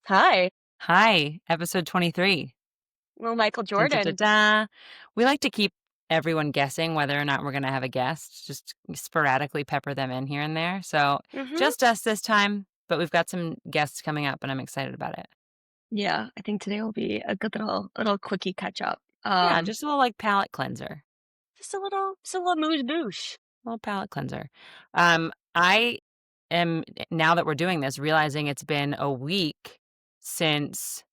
Hi. Hi, episode 23. Well, Michael Dun, dun, Jordan. dun, dun. We like to keep everyone guessing whether or not we're going to have a guest, just sporadically pepper them in here and there. So hmm just us this time, but we've got some guests coming up and I'm excited about it. Yeah, I think today will be a good little quickie catch up. Yeah, just a little like palate cleanser, Just a little moose boosh. a little palate cleanser. I am, now that we're doing this, realizing it's been a week since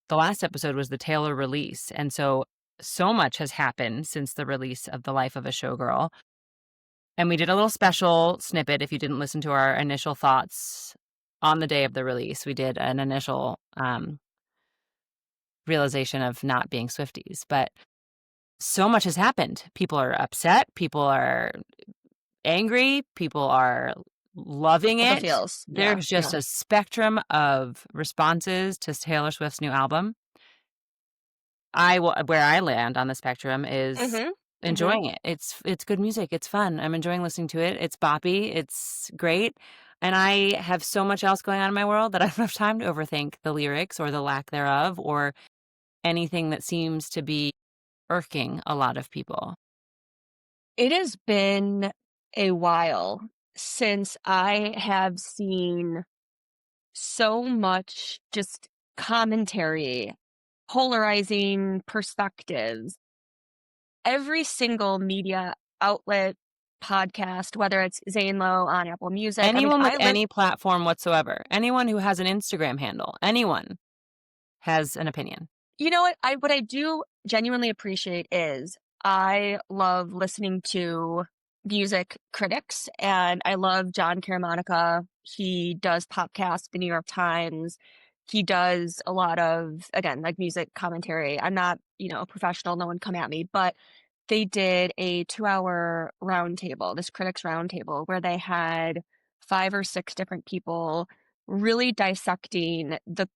the last episode was the Taylor release. And so much has happened since the release of The Life of a Showgirl. And we did a little special snippet. If you didn't listen to our initial thoughts on the day of the release, we did an initial realization of not being Swifties. But so much has happened. People are upset. People are angry. People are loving All the it. feels. Yeah, There's yeah. just a spectrum of responses to Taylor Swift's new album. Where I land on the spectrum is hmm hmm enjoying it. It's good music. It's fun. I'm enjoying listening to it. It's boppy. It's great. And I have so much else going on in my world that I don't have time to overthink the lyrics or the lack thereof or anything that seems to be irking a lot of people. It has been a while since I have seen so much just commentary, polarizing perspectives. Every single media outlet, podcast, whether it's Zane Lowe on Apple Music. I mean, Anyone with any platform whatsoever, anyone who has an Instagram handle, anyone has an opinion. you know what I do genuinely appreciate is I love listening to music critics, and I love John Caramonica. He does podcasts, the New York Times. He does a lot of, again, like music commentary. I'm not, a professional, no one come at me, but they did a 2-hour roundtable, this critics roundtable, where they had 5 or 6 different people really dissecting the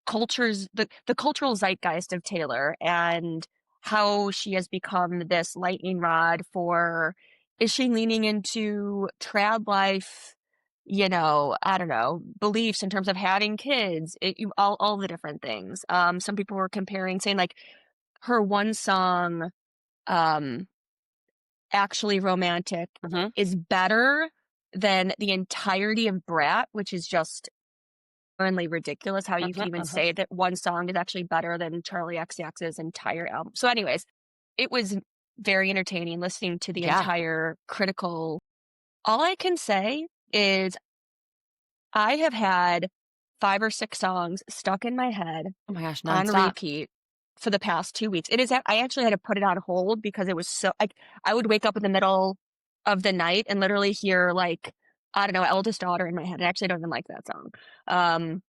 cultural zeitgeist of Taylor and how she has become this lightning rod for, is she leaning into trad life, I don't know, beliefs in terms of having kids, all the different things. Some people were comparing, saying like her one song, um, Actually Romantic, Mhm, is better than the entirety of Brat, which is just genuinely ridiculous how you can mhm, even mhm. say that one song is actually better than Charlie XCX's entire album. So anyways, it was very entertaining listening to the Yeah. entire critical. All I can say is I have had 5 or 6 songs stuck in my head Oh my gosh, on nonstop. repeat for the past 2 weeks. I actually had to put it on hold because it was so, like, I would wake up in the middle of the night and literally hear, like, I don't know, Eldest Daughter in my head. I actually don't even like that song. Um,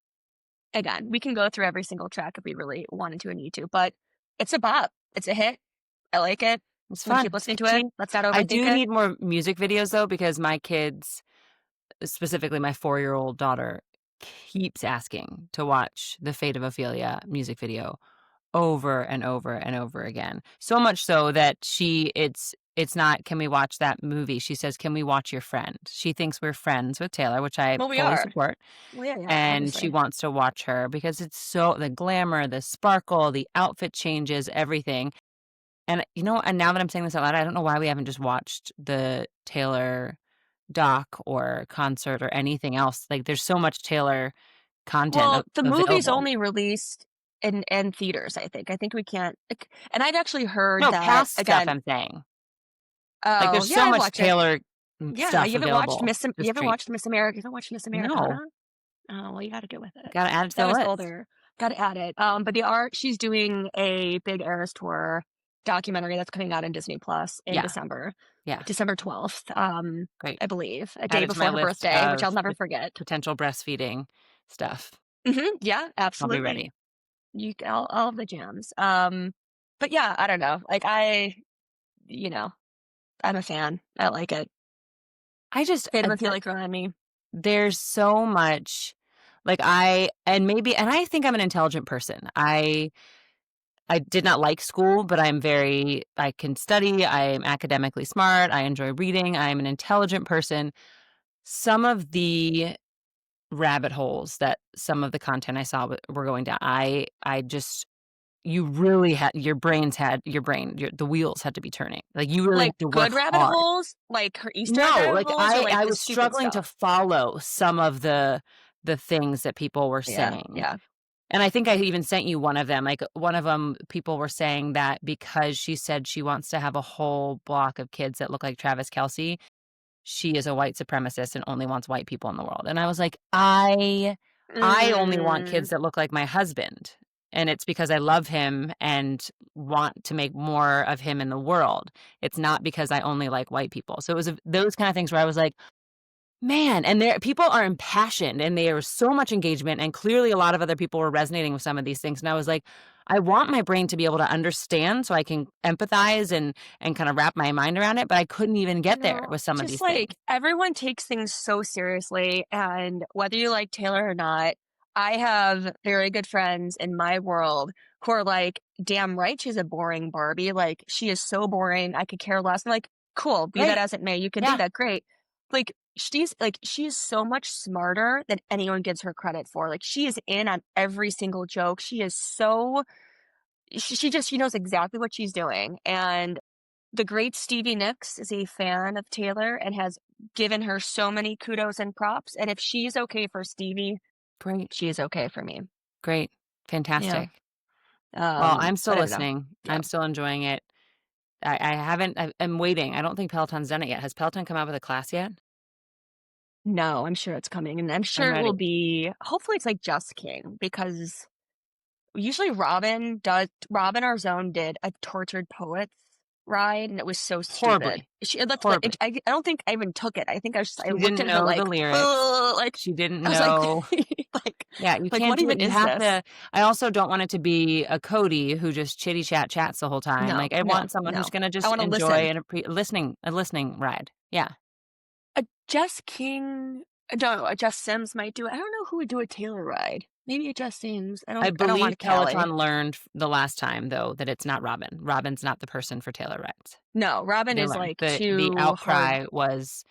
Again, we can go through every single track if we really wanted to and need to, but it's a bop. It's a hit. I like it. It's I'm gonna keep fun, it's listening to it. catchy. Let's not I overthink do it. need more music videos, though, because my kids, specifically my 4-year-old daughter, keeps asking to watch the Fate of Ophelia music video over and over and over again. So much so that it's not, "Can we watch that movie?" She says, "Can we watch your friend?" She thinks we're friends with Taylor, which I Well, we fully are. support, Well, yeah, yeah, and she obviously. wants to watch her because it's so the glamour, the sparkle, the outfit changes, everything. And now that I'm saying this out loud, I don't know why we haven't just watched the Taylor doc or concert or anything else. Like, there's so much Taylor content Well, the movie's available. only released in theaters, I think. I think we can't, and I'd actually heard No, that past stuff, again. I'm saying. Like, Oh, there's yeah, so I'd much watch it. Taylor Yeah, stuff you haven't watched available You to haven't stream. watched Miss America. You haven't watched Miss Americana? No, Oh, well, you got to do with it. gotta add it to That the was list. older. Got to add it. But she's doing a big Eras Tour documentary that's coming out in Disney Plus in Yeah, December, yeah, December 12th, great. I believe, a Add day it to my before her list birthday, which I'll of never forget. potential breastfeeding stuff. Yeah, I'll be absolutely. ready. All of the jams. But yeah, I don't know. Like you know, I'm a fan. I like it. I just Fate of Ophelia growing on me. there's so much, like, and I think I'm an intelligent person. I did not like school, but I can study. I am academically smart. I enjoy reading. I am an intelligent person. Some of the rabbit holes that some of the content I saw were going down. I just you really had your the wheels had to be turning. Like, you really Like had to work good rabbit hard. holes, like her Easter egg No, rabbit like, holes, or like I the was stupid struggling to stuff. follow some of the things that people were Yeah, saying. yeah. And I think I even sent you one of them. Like, one of them, people were saying that because she said she wants to have a whole block of kids that look like Travis Kelce, she is a white supremacist and only wants white people in the world. And I was like, I only want Mm, kids that look like my husband, and it's because I love him and want to make more of him in the world. It's not because I only like white people. So it was those kind of things where I was like, man, and there people are impassioned and there was so much engagement, and clearly a lot of other people were resonating with some of these things. And I was like, I want my brain to be able to understand so I can empathize and kind of wrap my mind around it, but I couldn't even you get there know, with some of just these things. like everyone takes things so seriously, and whether you like Taylor or not, I have very good friends in my world who are like, damn right, she's a boring Barbie. Like, she is so boring. I could care less. I'm like, cool, be that Great. as it may. You can think Yeah. that, great. She's so much smarter than anyone gives her credit for. Like, she is in on every single joke. She is so she knows exactly what she's doing. And the great Stevie Nicks is a fan of Taylor and has given her so many kudos and props. And if she's okay for Stevie, Great. she is okay for me. Great. Yeah. Fantastic. Well, I'm still But I don't know. listening. Yeah. I'm still enjoying it. I haven't I'm waiting. I don't think Peloton's done it yet. Has Peloton come out with a class yet? No, I'm sure it's coming. And I'm I'm sure it will ready. be, hopefully it's like Just King, because usually Robin Our Zone did a Tortured Poets ride, and it was so stupid. Horribly. That's what Horribly. I don't think I even took it. I think I She looked didn't at her know the like, lyrics. ugh, like She didn't I was like, know. like, Yeah, you like can't what do it. even You is have this? to I also don't want it to be a Cody who just chitty chats the whole time. No, Like, I no, want someone who's no. gonna I just want to listen. enjoy a listening ride. Yeah. A Jess King, no, a Jess Sims might do it. I don't know who would do a Taylor ride. Maybe a Jess Sims. I I don't want believe a Callie. Peloton learned the last time, though, that it's not Robin. Robin's not the person for Taylor rides. No, Robin They is learned. like The too hard. outcry was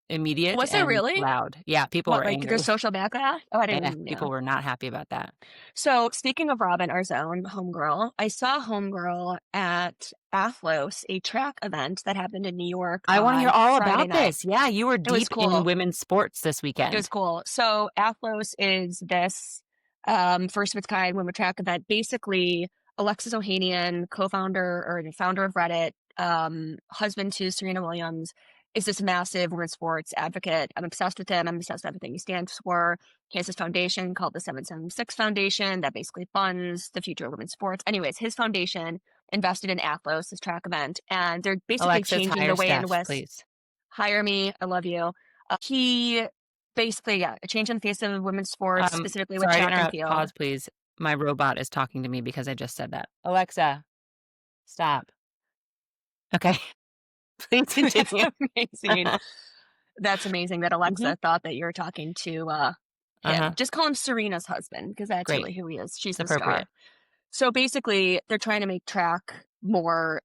immediate Was there and really? loud. Yeah, people What, were like there's angry. social backlash? Oh, I Yeah, didn't people know. were not happy about that. So speaking of Robin, our zone, Homegirl, I saw Homegirl at Athlos, a track event that happened in New York I wanna hear on all Friday about night. this. Yeah, you were It was deep in cool. women's sports this It was weekend. cool. So Athlos is this first of its kind women track event. Basically, Alexis Ohanian, co-founder or the founder of Reddit, husband to Serena Williams, is this massive women's sports advocate. I'm obsessed with him. I'm obsessed with everything he stands for. He has this foundation called the 776 Foundation that basically funds the future of women's sports. Anyways, his foundation invested in Athlos, this track event, and they're basically Alexis, changing hire the way in Steph, West. please. Hire me. I love you. He basically, yeah, a change in the face of women's sports, specifically with Sorry to track and interrupt. field. Pause, please. My robot is talking to me because I just said that. Alexa, stop. Okay. Please That's continue. amazing. That's amazing that Mhm. Alexa thought that you were talking to him. Uh-huh. Just call him Serena's husband, because that's Great. really who he is. She's It's the star. appropriate. So basically, they're trying to make track more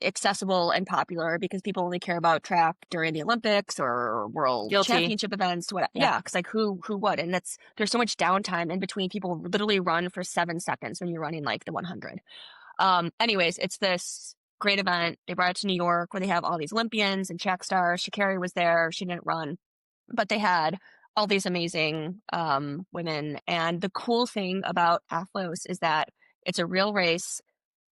accessible and popular, because people only care about track during the Olympics or world Guilty. championship events, whatever. Yeah. Yeah, because like who would? And there's so much downtime in between. People literally run for 7 seconds when you're running like the 100. Anyways, it's this great event. They brought it to New York where they have all these Olympians and track stars. Sha'Carri was there. She didn't run, but they had all these amazing women. And the cool thing about Athlos is that it's a real race,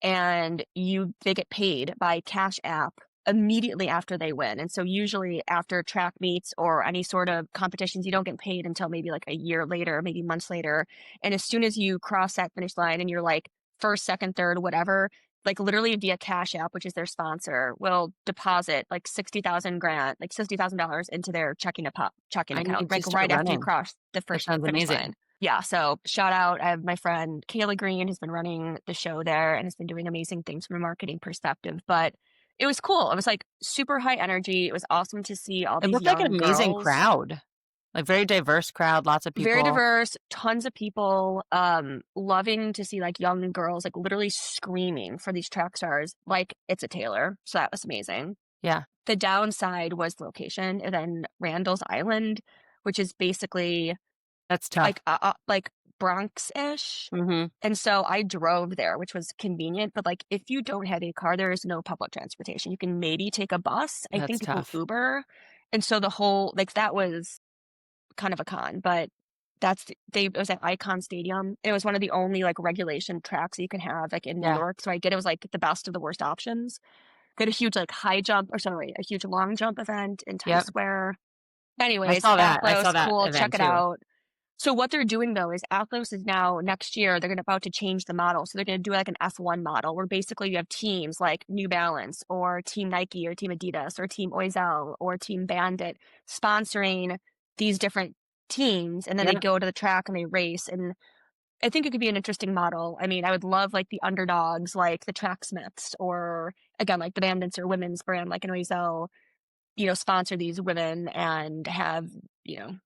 and they get paid by Cash App immediately after they win. And so usually after track meets or any sort of competitions, you don't get paid until maybe like a year later, maybe months later. And as soon as you cross that finish line and you're like first, second, third, whatever, like literally via Cash App, which is their sponsor, will deposit like 60,000 grand, like $60,000 into their checking I account, need to like start right after you running. cross the That first sounds finish amazing. line. Yeah, so shout out. I have my friend Kayla Green, who's been running the show there and has been doing amazing things from a marketing perspective. But it was cool. It was like super high energy. It was awesome to see all It these looked like an young amazing girls. crowd. Like, very diverse crowd, lots of Very people. diverse, tons of people, loving to see like young girls like literally screaming for these track stars like it's a Taylor. So that was amazing. Yeah. The downside was the location, and then Randall's Island, which is basically That's tough. like Bronx-ish. Mhm. And so I drove there, which was convenient, but, like, if you don't have a car, there is no public transportation. You can maybe take a bus. I That's think you can tough. Uber. And so the whole like, that was kind of a con, but it was at Icon Stadium. It was one of the only, like, regulation tracks you can have, like, in New Yeah. York, so I get it was, like, the best of the worst options. Got a huge, like, a huge long jump event in Times Yep. Square. Anyways, I saw Athlos, that cool, check event it too. out. So what they're doing though is Athlos is now next year, they're about to change the model. So they're gonna do like an F1 model where basically you have teams like New Balance or Team Nike or Team Adidas or Team Oisel or Team Bandit sponsoring these different teams, and then they Yeah. go to the track and they race. And I think it could be an interesting model. I mean, I would love like the underdogs, like the Tracksmiths, or again, like the Bandits or women's brand, like an Oisel, sponsor these women and have,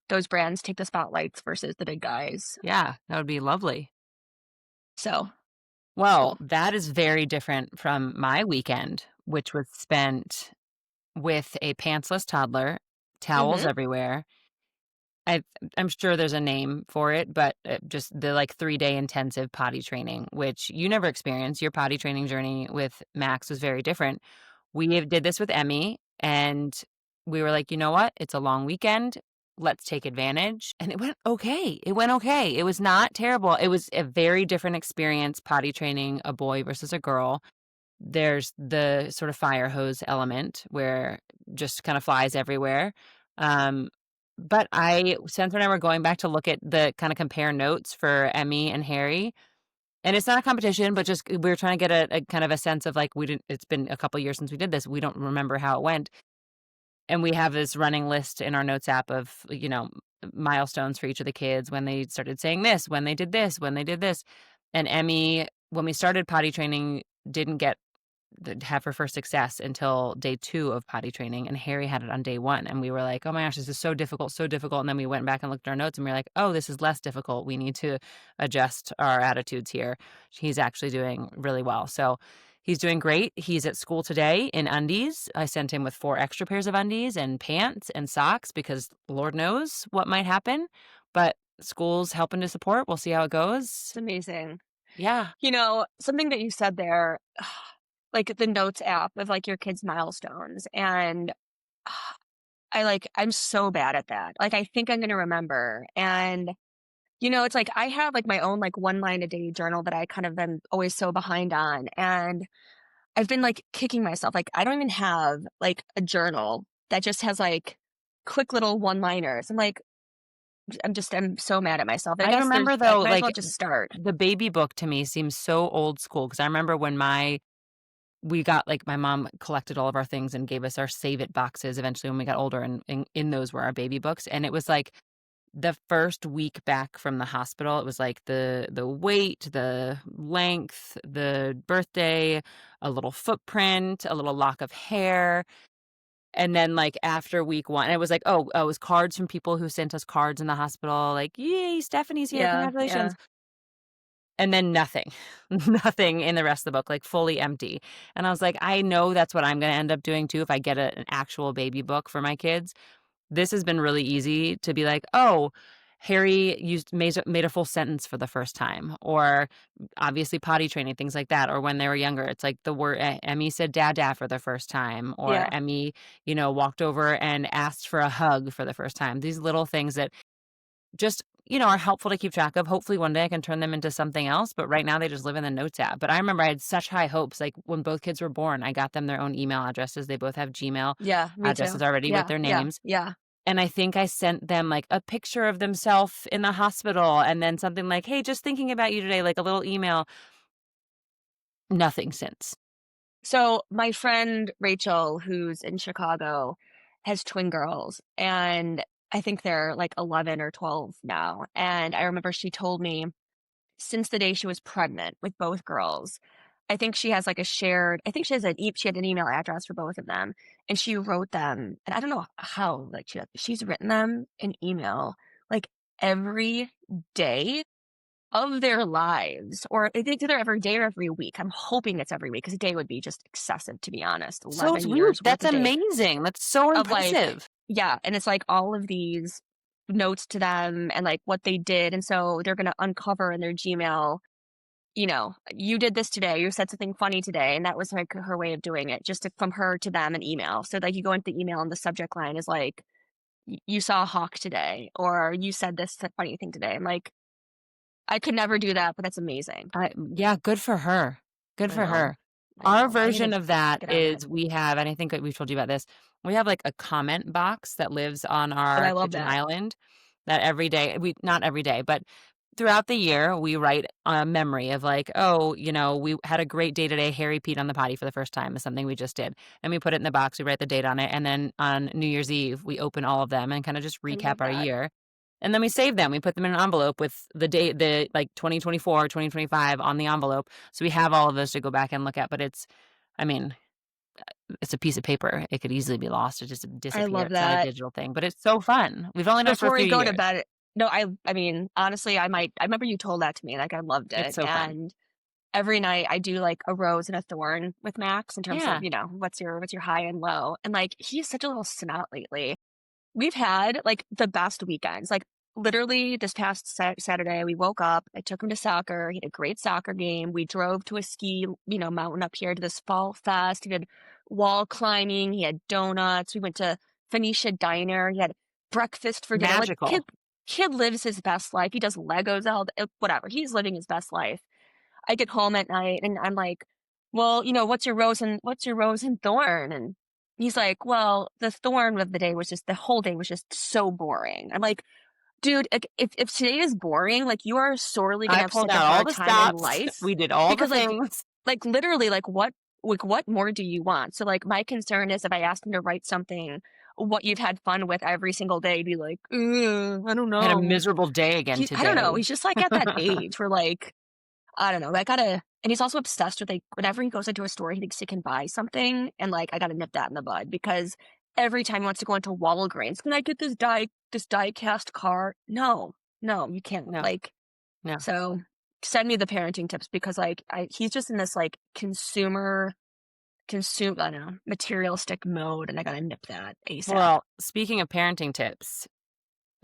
those brands take the spotlights versus the big guys. Yeah, that would be lovely. So Well, cool. that is very different from my weekend, which was spent with a pantsless toddler, towels Hmm. everywhere. I I'm sure there's a name for it, but, just the, like, 3-day intensive potty training, which you never experienced. Your potty training journey with Max was very different. Did this with Emmy, and we were like, "You know what? It's a long weekend. Let's take advantage." And it went okay. It went okay. It was not terrible. It was a very different experience potty training a boy versus a girl. There's the sort of fire hose element where just kind of flies everywhere. Um, but Spencer and I were going back to look at the kind of compare notes for Emmy and Harry, and it's not a competition, but just we were trying to get a kind of a sense of like it's been a couple years since we did this. We don't remember how it went. And we have this running list in our notes app of, milestones for each of the kids when they started saying this, when they did this, when they did this. And Emmy, when we started potty training, didn't get have her first success until day 2 of potty training, and Harry had it on day 1, and we were like, "Oh my gosh, this is so difficult, so difficult," and then we went back and looked at our notes, and we were like, "Oh, this is less difficult. We need to adjust our attitudes here." He's actually doing really well, so he's doing great. He's at school today in undies. I sent him with 4 extra pairs of undies and pants and socks because Lord knows what might happen, but school's helping to support. We'll see how it goes. It's amazing. Yeah. Something that you said there, like the notes app of like your kids' milestones. And I'm so bad at that. Like, I think I'm going to remember. And, it's like I have like my own like 1 line a day journal that I kind of been always so behind on. And I've been like kicking myself. Like, I don't even have like a journal that just has like quick little 1 liners. I'm so mad at myself. I I guess remember I though, might as well like, just start. the baby book to me seems so old school because I remember when we got like, my mom collected all of our things and gave us our Save It boxes eventually when we got older, and in those were our baby books, and it was like the first week back from the hospital, it was like the weight, the length, the birthday, a little footprint, a little lock of hair, and then, like, after week 1 it was like, it was cards from people who sent us cards in the hospital, like, "Yay, Stephanie's here, Yeah. congratulations." Yeah. And then nothing, nothing in the rest of the book, like, fully empty, and I was like, "I know that's what I'm gonna end up doing too if I get an actual baby book for my kids." This has been really easy to be like, "Oh, Harry made a full sentence for the first time," or obviously potty training, things like that, or when they were younger, it's like the word Emmy said "dada" for the first time, or Yeah. Emmy, walked over and asked for a hug for the first time. These little things that just, are helpful to keep track of. Hopefully one day I can turn them into something else, but right now they just live in the notes app. But I remember I had such high hopes. Like when both kids were born, I got them their own email addresses. They both have Gmail Yeah. Me too. addresses already with Yeah. their Yeah. names. Yeah. And I think I sent them like a picture of themselves in the hospital and then something like, "Hey, just thinking about you today," like a little email. Nothing since. So my friend Rachel, who's in Chicago, has twin girls, and I think they're like 11 or 12 now. And I remember she told me since the day she was pregnant with both girls, I think she has like I think she had an email address for both of them, and she wrote them, and I don't know how, like she's written them an email like every day of their lives, or it's either every day or every week. I'm hoping it's every week because a day would be just excessive, to be honest. So 11 sweet. years worth That's of date amazing. That's so of like, impressive. yeah. And it's like all of these notes to them and like what they did. And so they're going to uncover in their Gmail, you did this today, you said something funny today. And that was like her way of doing it, just from her to them an email. So like you go into the email and the subject line is like, you saw a hawk today, or you said this funny thing today. I'm like, I could never do that, but that's amazing. Yeah, good for her. Good I for know. her. I Our know. I need to version of that get on it. is we have, and I think we've told you about this, we have like a comment box that lives on And I our love kitchen that. island that every day, not every day, but throughout the year, we write a memory of like, oh, we had a great day today. Harry peed on the potty for the first time is something we just did. And we put it in the box, we write the date on it. And then on New Year's Eve, we open all of them and kind of just I recap love our that. year. And then we save them. We put them in an envelope with the date, the like 2024, 2025 on the envelope. So we have all of those to go back and look at. But I mean, it's a piece of paper. It could easily be lost or just I disappear. love It's not a that. digital thing, but it's so fun. We've only done it for a Before few we go to years. bed, no, I mean, honestly, I remember you told that to me, like, I loved It's it, so fun. and every night I do, like, a rose and a thorn with Max in terms of, Yeah. what's your high and low, and, like, he's such a little snot lately. We've had, like, the best weekends, like, literally this past Saturday, we woke up, I took him to soccer, he had a great soccer game, we drove to a ski, mountain up here to this fall fest, he did wall climbing, he had donuts, we went to Phoenicia Diner, he had breakfast for dinner, like, kid Magical. kid lives his best life, he does Legos all day, whatever, he's living his best life. I get home at night and I'm like, "Well, what's your rose and thorn?" And he's like, "Well, the thorn of the day was just the whole day was just so boring." I'm like, "Dude, like, if today is boring, like, you are sorely gonna I have pulled such a out all hard the time in stops. life We did all the because, like things. literally, like, what more do you want?" So, like, my concern is if I ask him to write something, what you've had fun with every single day, he'd be like, "Ugh, I don't I had a know." miserable day again I don't know, today. he's just, like, at that age where, like, I don't know. I gotta, and he's also obsessed with like whenever he goes into a store, he thinks he can buy something, and like I gotta nip that in the bud because every time he wants to go into Walgreens, can I get this die cast car? No, no, you can't. No, Like, no. so send me the parenting tips because like he's just in this like I don't know, materialistic mode, and I gotta nip that ASAP. Well, speaking of parenting tips,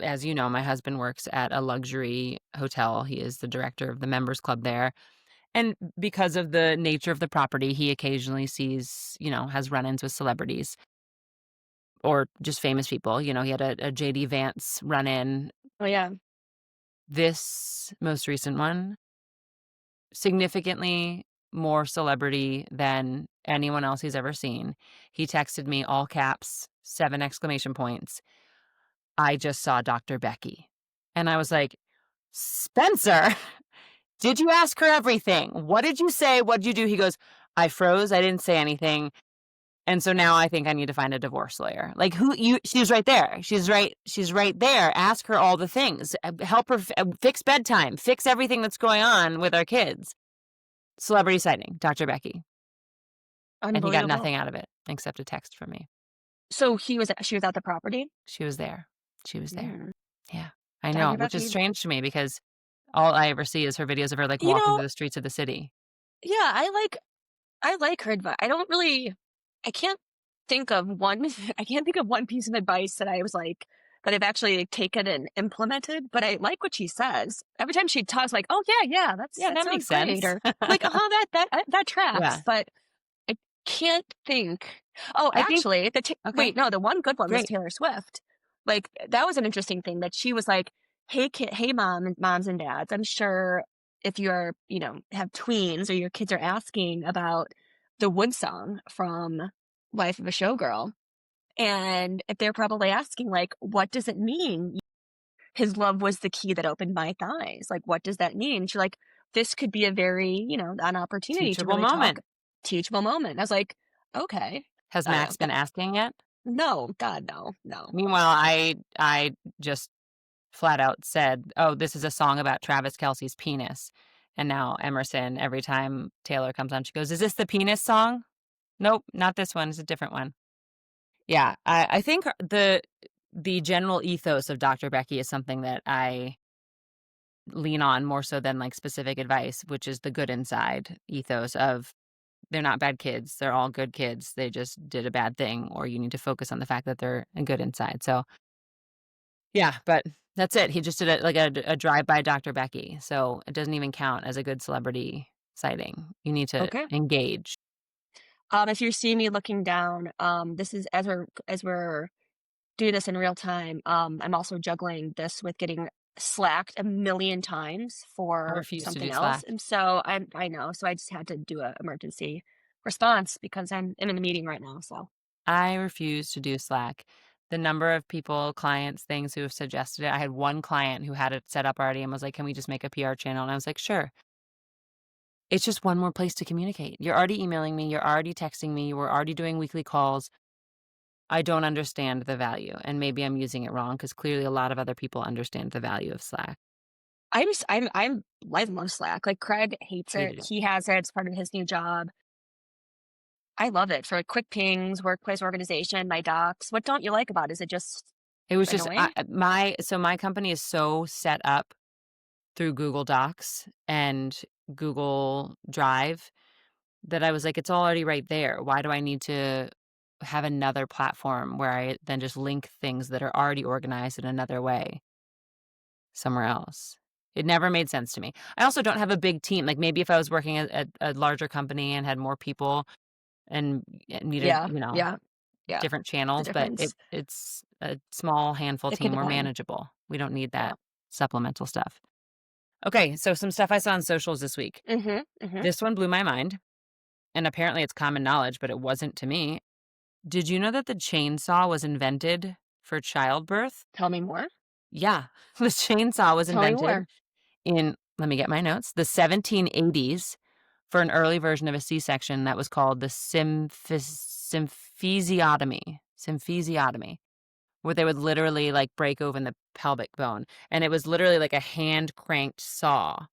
as you know, my husband works at a luxury hotel. He is the director of the members club there. And because of the nature of the property, he occasionally sees, has run ins with celebrities or just famous people. He had a JD Vance run in. Oh yeah, This most recent one, significantly more celebrity than anyone else he's ever seen. He texted me all caps, 7 exclamation points. I just saw Dr. Becky. And I was like, Spencer, did you ask her everything? What did you say? What did you do? He goes, I froze. I didn't say anything. And so now I think I need to find a divorce lawyer. Like she's right there. She's right there. Ask her all the things. Help her fix bedtime, fix everything that's going on with our kids. Celebrity sighting, Dr. Becky. And he got unbelievable. nothing out of it except a text from me. So she was at the property. She was there. She was there. Mm. Yeah. I know, Dr. which is Becky, strange to me because all I ever see is her videos of her like you walking know, through the streets of the city. yeah, I like her advice. I can't think of one I can't think of one piece of advice that I was like that I've actually taken and implemented, but I like what she says. Every time she talks like, "Oh yeah, yeah, Yeah, that that sounds makes great," sense. or like, that tracks." Yeah. But I can't think. Oh, I think actually, okay, wait, no, the one good one was great. Taylor Swift. Like that was an interesting thing that she was like, hey moms and dads, I'm sure if you're, have tweens or your kids are asking about the Wood song from Life of a Showgirl, and if they're probably asking like, what does it mean? His love was the key that opened my thighs. Like, what does that mean? She's like, this could be a very, an opportunity to Teachable really talk moment. teachable moment. I was like, okay. Has I don't know. Max been asking yet? No, God, no, no. Meanwhile, I just flat out said, "Oh, this is a song about Travis Kelce's penis." And now Emerson, every time Taylor comes on, she goes, "Is this the penis song?" Nope, not this one. It's a different one. Yeah, I think the general ethos of Dr. Becky is something that I lean on more so than like specific advice, which is the good inside ethos of they're not bad kids. They're all good kids. They just did a bad thing, or you need to focus on the fact that they're a good inside. So Yeah, but that's it. He just did a drive-by Dr. Becky, so it doesn't even count as a good celebrity sighting. You need to Okay. engage. If you see me looking down, this is as we're doing this in real time. I'm also juggling this with getting slacked a million times I for refuse to something do else, Slack. and so I know, so I just had to do a emergency response because I'm in a meeting right now. So I refuse to do Slack. The number of people, clients, things who have suggested it. I had one client who had it set up already and was like, "Can we just make a PR channel?" And I was like, "Sure." It's just one more place to communicate. You're already emailing me, you're already texting me, we're already doing weekly calls. I don't understand the value, and maybe I'm using it wrong because clearly a lot of other people understand the value of Slack. I love Slack. Like Craig hates Hated it. it. He has it. It's part of his new job. I love it for like quick pings, workplace organization, my docs. What don't you like about it? Is it just It was just annoying? my company is so set up through Google Docs and Google Drive that I was like, "It's already right there. Why do I need to have another platform where I then just link things that are already organized in another way somewhere else?" It never made sense to me. I also don't have a big team. Like, maybe if I was working at a larger company and had more people and needed, Yeah, yeah, yeah. different The channels, but difference. it's a small handful It could team. We're depend. manageable. We don't need Yeah. that supplemental stuff. Okay, so some stuff I saw on socials this week. Mhm. Mhm. This one blew my mind, and apparently it's common knowledge, but it wasn't to me. Did you know that the chainsaw was invented for childbirth? Tell me more. Yeah, the chainsaw was Tell me invented more. in, let me get my notes, the 1780s for an early version of a C-section that was called the symphysiotomy, where they would literally, like, break open the pelvic bone, and it was literally like a hand-cranked saw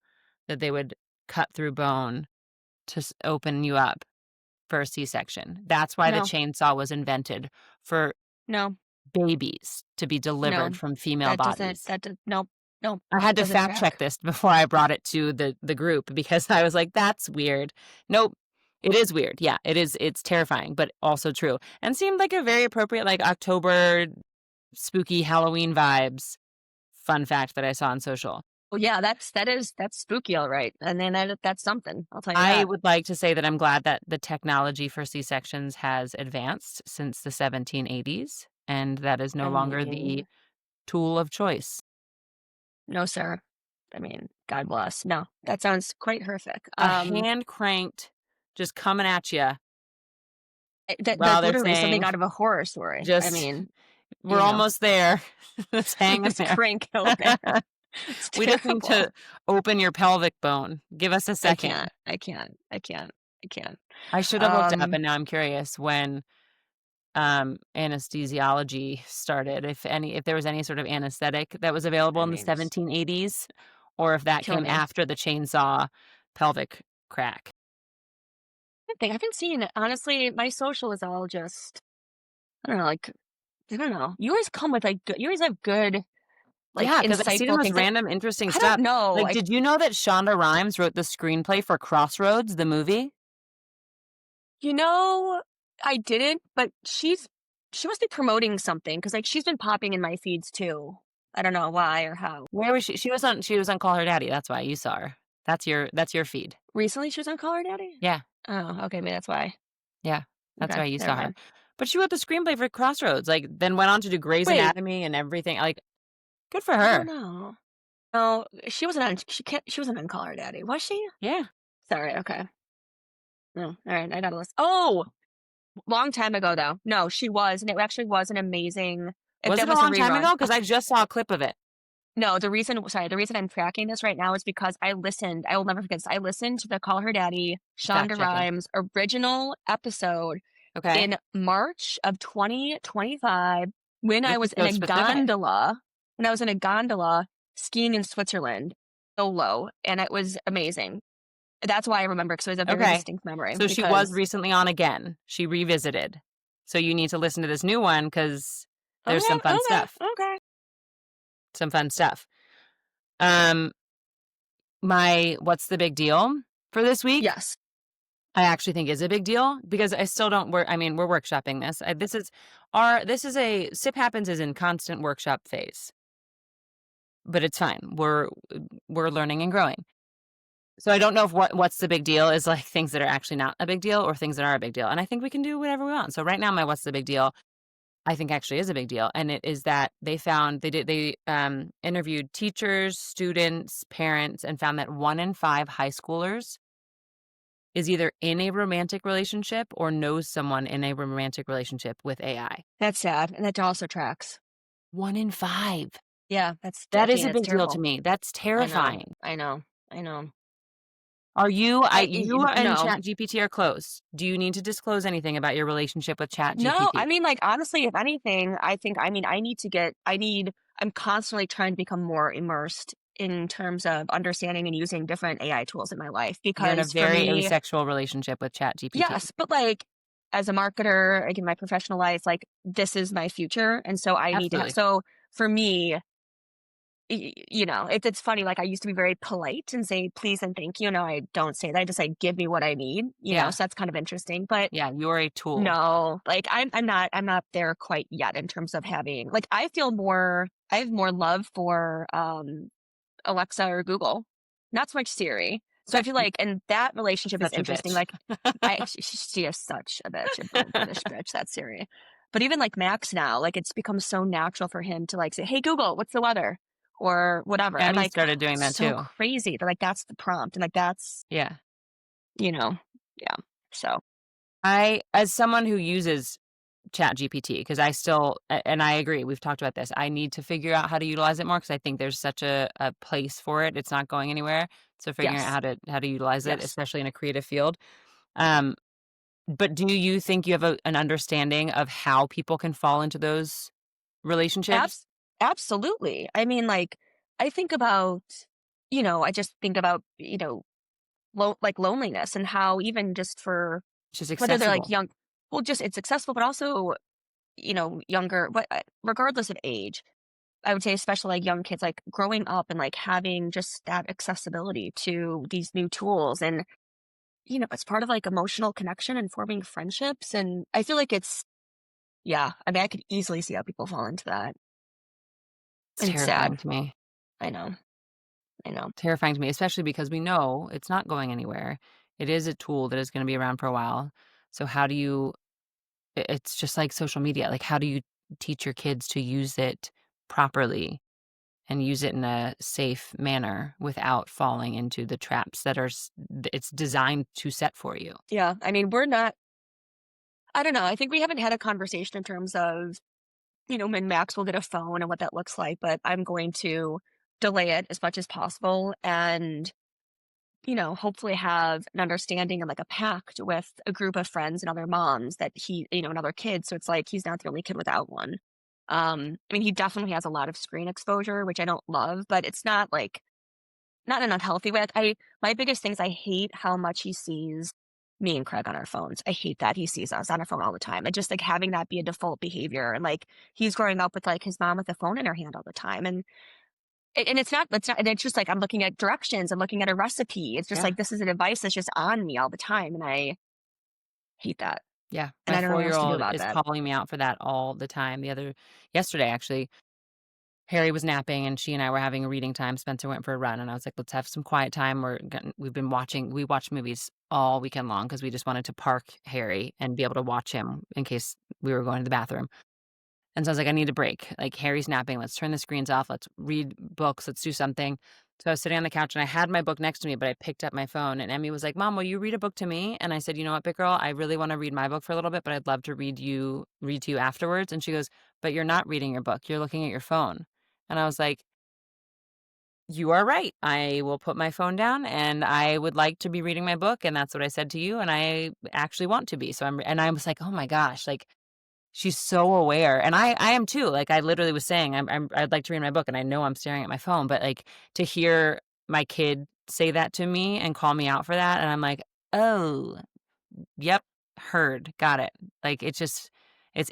that they would cut through bone to open you up for a C-section. That's why the No. chainsaw was invented, for No. babies to be delivered No. from female bodies. That does nope. Nope. I had to Doesn't fact check track. this before I brought it to the group because I was like, "That's weird." Nope. It is weird. Yeah, it is. It's terrifying, but also true, and seemed like a very appropriate, like, October spooky Halloween vibes fun fact that I saw on social. Well, yeah, that's spooky, all right. And then that's something. I'll tell you I that. would like to say that I'm glad that the technology for C-sections has advanced since the 1780s, and that is no I longer the mean, tool of choice. no, sir. I mean, God bless. No, that sounds quite horrific. A hand cranked, just coming at you That's while they're literally something saying, out of a horror story. I just, mean, "We're you know, almost there. Just hang in just there. crank it open. It's We just need terrible. to open your pelvic bone. Give us a I second." can't. I can't. I can't. I can't. I should have looked up, Um, and now I'm curious when anesthesiology started, if there was any sort of anesthetic that was available I in the mean, it's 1780s, or if that killing came me. after the chainsaw pelvic crack. I haven't seen it. Honestly, my social is all just, I don't know, like, I don't know. You always come with like, you always have good, like, Yeah, because I see the insightful most things. Like, random interesting I don't stuff. know. Like, Like, did you know that Shonda Rhimes wrote the screenplay for Crossroads, the movie? you know, I didn't, but she must be promoting something because like she's been popping in my feeds too. I don't know why or how. Where was she? She was on Call Her Daddy, that's why you saw her. That's your feed. Recently, she was on Call Her Daddy. Yeah, Oh, okay, maybe that's why. yeah, that's Okay, why you never saw her. mind. But she wrote the screenplay for Crossroads, like, then went on to do Grey's Wait, Anatomy and everything, like, good for I don't her. know. No, she wasn't on. She can't. She wasn't on Call Her Daddy, was she? Yeah. Sorry. Okay. No. All right. I gotta listen. Oh, long time ago though. No, she was, and it actually was an amazing. If Was that it a was a long time rerun. ago? Because I just saw a clip of it. No, the reason I'm tracking this right now is because I will never forget this. I listened to the Call Her Daddy, Fact Shonda checking. Rhimes original episode Okay. in March of 2025 when I This is was in so a specific. gondola, skiing in Switzerland solo, and it was amazing. That's why I remember because it was a very Okay. distinct memory So she was because recently on again. She revisited. So you need to listen to this new one because there's okay, some fun okay, stuff. okay. Some fun stuff. Um, my what's the big deal for this week? Yes. I actually think is a big deal because I still don't work. I mean, we're workshopping this. This is a Sip Happens is in constant workshop phase. but it's fine. We're learning and growing. So I don't know if what's the big deal is, like, things that are actually not a big deal or things that are a big deal, and I think we can do whatever we want. So right now, my what's the big deal, I think actually is a big deal, and it is that they interviewed teachers, students, parents, and found that 1 in 5 high schoolers is either in a romantic relationship or knows someone in a romantic relationship with AI. That's sad, and that also tracks. 1 in 5. Yeah, That is a it's big deal to terrible. me. That's I know, terrifying. I know, I know. Are you you and No. ChatGPT are close. Do you need to disclose anything about your relationship with No, ChatGPT? I mean, like, honestly, if anything, I'm constantly trying to become more immersed in terms of understanding and using different AI tools in my life You're in a because for very me, asexual relationship with ChatGPT. yes, but like as a marketer, like in my professional life, like this is my future. And so I need to have, Absolutely. so for me, it's funny. Like I used to be very polite and say please and thank you. No, I don't say that. I just say give me what I need, Yeah. so that's kind of interesting. But Yeah, you're a tool. no, like I'm not there quite yet in terms of having like I have more love for Alexa or Google, not so much Siri. So I Okay. feel like and that relationship is Such a interesting. bitch. Like she is such a bitch, a little British bitch, that Siri. But even like Max now, like it's become so natural for him to like say, "Hey Google, what's the weather?" or whatever. And Emmy like started doing that so too. crazy that like that's the prompt and like that's, Yeah. you know, yeah. So, As someone who uses ChatGPT, because and I agree, we've talked about this. I need to figure out how to utilize it more because I think there's such a place for it. It's not going anywhere. So figuring out yes. how to utilize it, Yes. especially in a creative field. Um, but do you think you have an understanding of how people can fall into those relationships? Abs Absolutely. I mean, like, I think about, I just think about, like loneliness and how even just for It's just whether they're like accessible. young, well, just it's successful, but also, younger, but regardless of age, I would say, especially like young kids, like growing up and like having just that accessibility to these new tools. And, it's part of like emotional connection and forming friendships. And I feel like yeah, I mean, I could easily see how people fall into that. It's And it's terrifying sad. to me. I know. I know. Terrifying to me, especially because we know it's not going anywhere. It is a tool that is going to be around for a while. So how do you it's just like social media. Like how do you teach your kids to use it properly and use it in a safe manner without falling into the traps that it's designed to set for you? Yeah, I mean, we're not I don't know, I think we haven't had a conversation in terms of, when Max will get a phone and what that looks like, but I'm going to delay it as much as possible and, hopefully have an understanding and like a pact with a group of friends and other moms that and other kids, so it's like he's not the only kid without one. I mean, he definitely has a lot of screen exposure, which I don't love, but it's not like not in an unhealthy way. Like, my biggest thing is I hate how much he sees me and Craig on our phones. I hate that he sees us on our phone all the time. And just like having that be a default behavior. And like he's growing up with like his mom with the phone in her hand all the time. And it's not, and it's just like I'm looking at directions, I'm looking at a recipe. It's just Yeah. like this is a device that's just on me all the time. And I hate that. Yeah. And My I don't know what else to do 4-year-old about is that. calling me out for that all the time. Yesterday actually, Harry was napping and she and I were having a reading time. Spencer went for a run and I was like, let's have some quiet time. We watched movies all weekend long because we just wanted to park Harry and be able to watch him in case we were going to the bathroom. And so I was like, I need a break. Like Harry's napping. Let's turn the screens off. Let's read books. Let's do something. So I was sitting on the couch and I had my book next to me, but I picked up my phone and Emmy was like, Mom, will you read a book to me? And I said, you know what, big girl, I really want to read my book for a little bit, but I'd love to read to you afterwards. And she goes, but you're not reading your book. You're looking at your phone. And I was like, you are right. I will put my phone down and I would like to be reading my book. And that's what I said to you. And I actually want to be. And I was like, oh my gosh, like she's so aware. And I am too. Like I literally was saying, I'd like to read my book and I know I'm staring at my phone, but like to hear my kid say that to me and call me out for that. And I'm like, oh, yep, heard, got it. Like, it's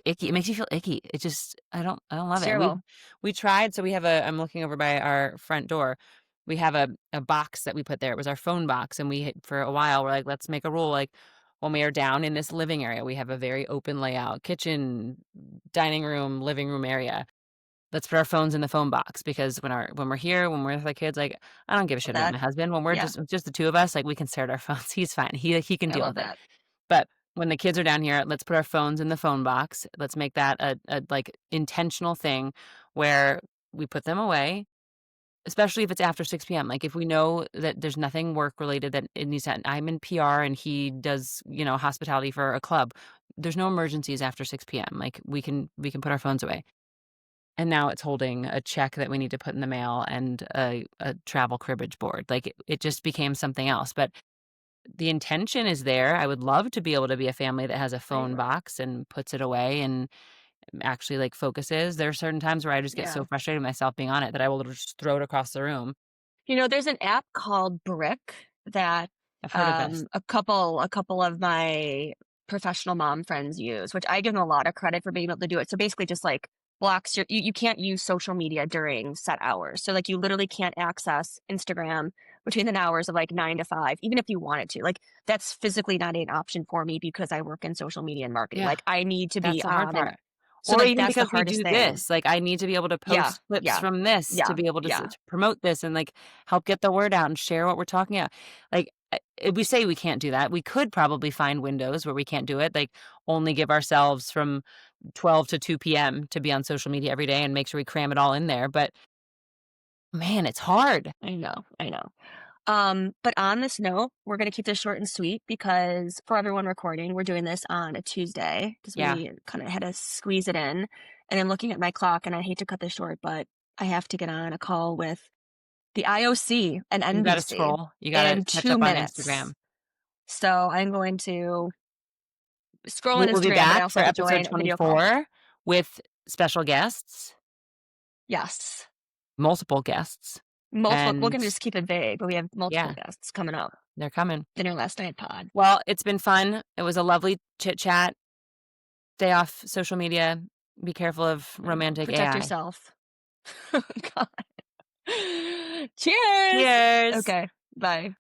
icky. It makes you feel icky. It just I don't It's love it. terrible. We tried, so we have I'm looking over by our front door. We have a box that we put there. It was our phone box, and for a while, we're like, "Let's make a rule, like, when we are down in this living area, we have a very open layout, kitchen, dining room, living room area. let's put our phones in the phone box because when we're here, when we're with our kids, like, I don't give a Love shit about that. my husband. When we're Yeah, just the 2 of us, like, we can stare at our phones. He's fine. He can I deal love with it. that. But when the kids are down here, let's put our phones in the phone box. Let's make that like, intentional thing where we put them away, especially if it's after 6 p.m. Like, if we know that there's nothing work related that it needs to I'm in PR and he does, hospitality for a club. There's no emergencies after 6 p.m. Like, we can put our phones away. And now it's holding a check that we need to put in the mail and a travel cribbage board. Like, it just became something else. But the intention is there. I would love to be able to be a family that has a phone Right. box and puts it away and actually, like, focuses. There are certain times where I just get Yeah. so frustrated with myself being on it that I will just throw it across the room. There's an app called Brick that I've heard of this. a couple of my professional mom friends use, which I give them a lot of credit for being able to do it. So basically just like blocks you can't use social media during set hours. So like you literally can't access Instagram between the hours of like 9 to 5, even if you wanted to. Like that's physically not an option for me because I work in social media and marketing. Yeah, Like I need to that's be the hard on, and part. so Or like even that's the because we hardest do thing. this, like, I need to be able to Yeah, post clips yeah, from this to yeah, be able yeah. to promote this and, like, help get the word out and share what we're talking about. Like, we say we can't do that. We could probably find windows where we can't do it, like, only give ourselves from 12 to 2 p.m. to be on social media every day and make sure we cram it all in there, but, man, it's hard. I know, I know. But on this note, we're gonna keep this short and sweet because for everyone recording, we're doing this on a Tuesday because Yeah, we kind of had to squeeze it in. And I'm looking at my clock, and I hate to cut this short, but I have to get on a call with the IOC and you gotta NBC scroll. You gotta in catch two up on minutes. Instagram. So I'm going to scroll on We'll be Instagram, but I back also for have to episode join a video call. 24 with special guests, Yes. multiple guests, Multiple, we're and gonna just keep it vague, but we have multiple yeah, guests coming up. they're coming. Dinner last night pod. Well, it's been fun. It was a lovely chit chat. Stay off social media. Be careful of I know. romantic Protect AI. yourself. God. Cheers. Cheers. Okay. Bye.